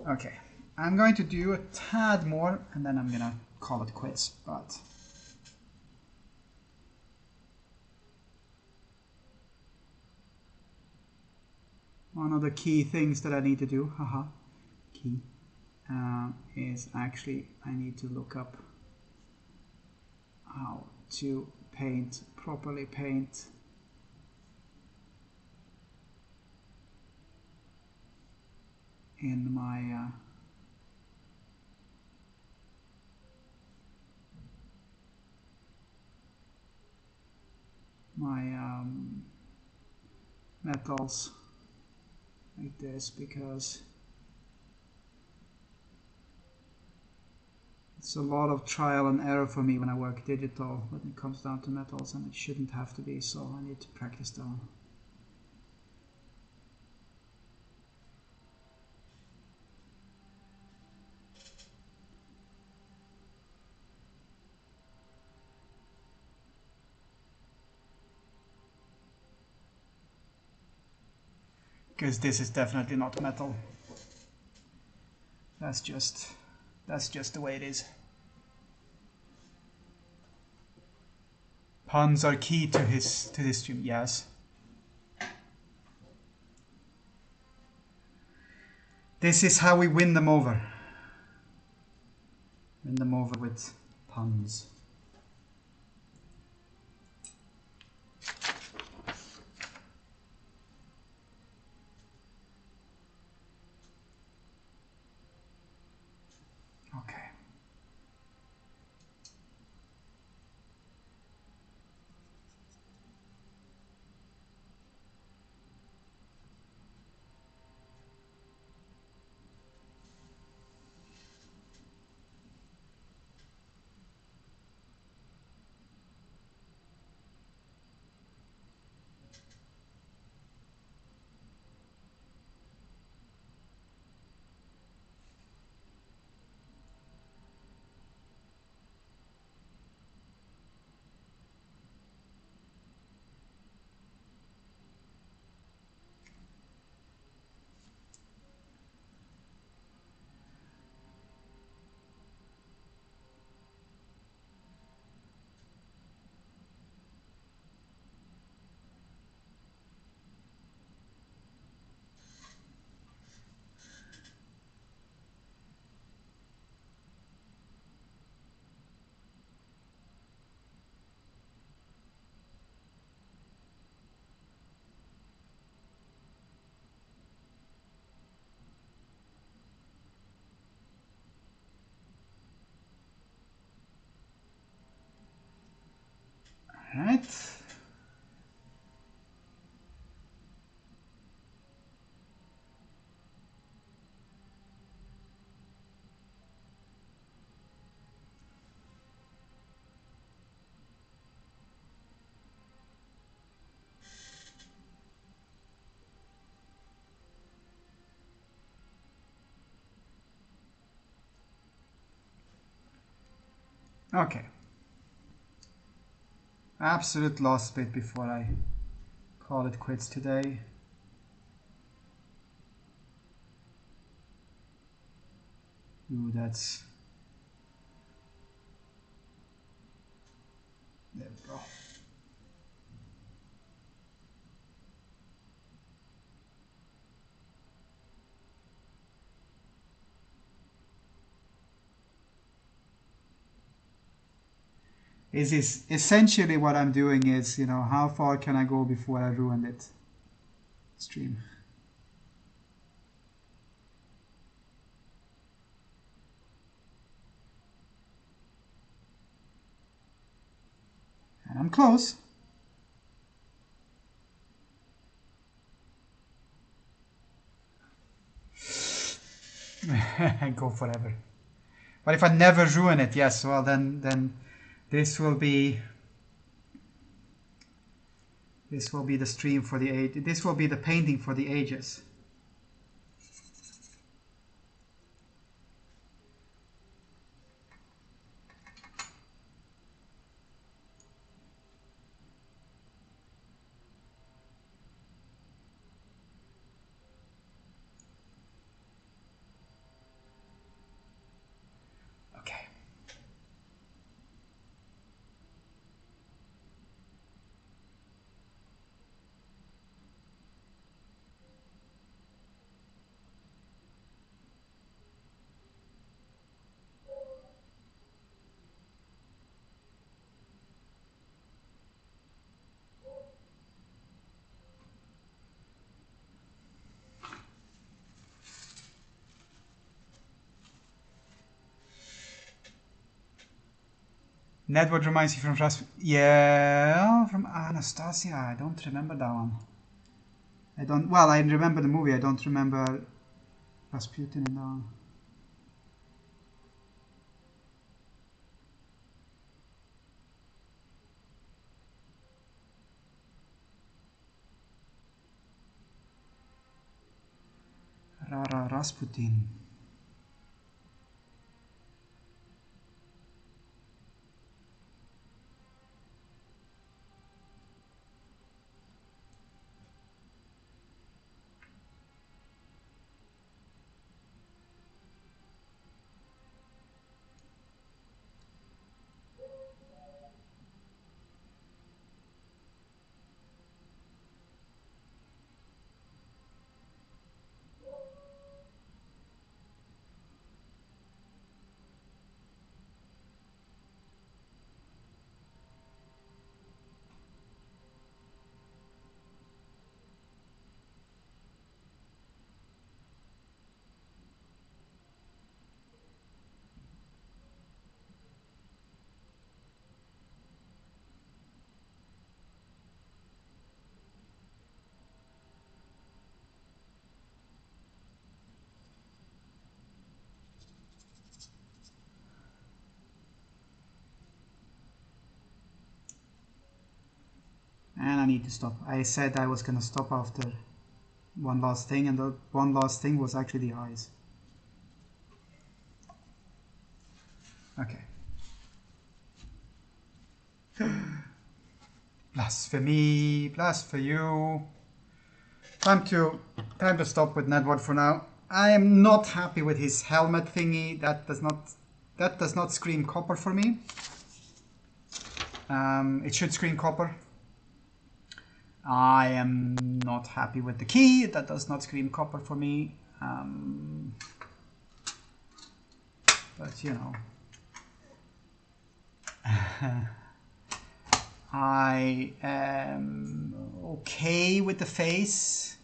Okay, I'm going to do a tad more and then I'm gonna call it quits, but one of the key things that I need to do, is actually I need to look up how to properly paint in my metals like this, because it's a lot of trial and error for me when I work digital when it comes down to metals, and it shouldn't have to be, so I need to practice that one. Because this is definitely not metal. That's just the way it is. Puns are key to this stream, yes. This is how we win them over. Win them over with puns. Okay. All right. Okay. Absolute last bit before I call it quits today. Ooh, that's... There we go. Is essentially what I'm doing is, you know, how far can I go before I ruin it? Stream. And I'm close. Go forever. But if I never ruin it, yes, well then this will be the stream for the age. This will be the painting for the ages. Okay. Nedward reminds you from yeah, from Anastasia. I don't remember that one. Well, I remember the movie. I don't remember Rasputin in that one. Rasputin. And I need to stop. I said I was gonna stop after one last thing, and the one last thing was actually the eyes. Okay. Blasphemy, blasphemy. Time to stop with Nedward for now. I am not happy with his helmet thingy. That does not scream copper for me. It should scream copper. I am not happy with the key. That does not scream copper for me. But you know. I am okay with the face.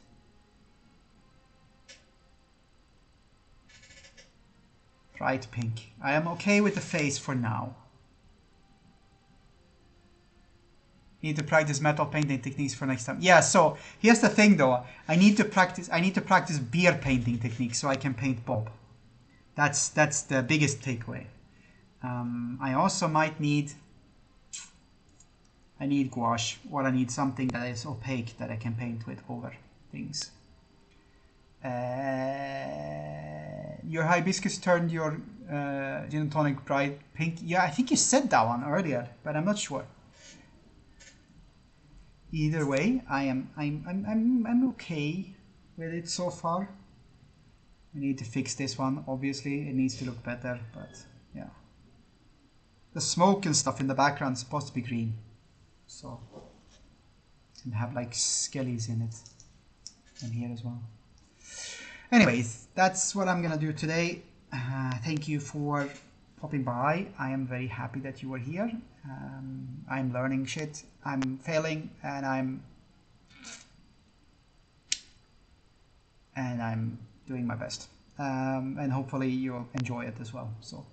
Bright pink. I am okay with the face for now. Need to practice metal painting techniques for next time. Yeah, so here's the thing though. I need to practice beer painting techniques so I can paint Bob. That's the biggest takeaway. I also might need gouache, or I need something that is opaque that I can paint with over things. Your hibiscus turned your gin and tonic bright pink. Yeah, I think you said that one earlier, but I'm not sure. Either way, I'm okay with it so far. I need to fix this one. Obviously, it needs to look better, but yeah. The smoke and stuff in the background is supposed to be green, so and have like skellies in it, and here as well. Anyways, that's what I'm gonna do today. Thank you for popping by. I am very happy that you were here. I'm learning shit. I'm failing, and I'm doing my best. And hopefully you'll enjoy it as well. So,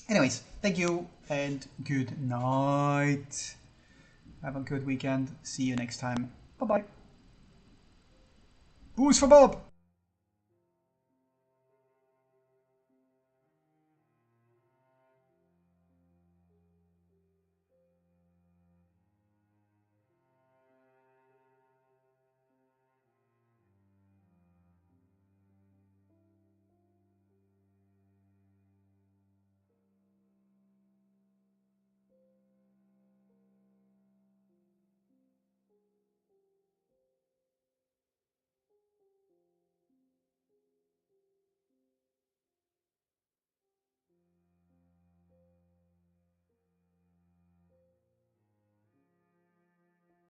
anyways, thank you and good night. Have a good weekend. See you next time. Bye bye. Booze for Bob.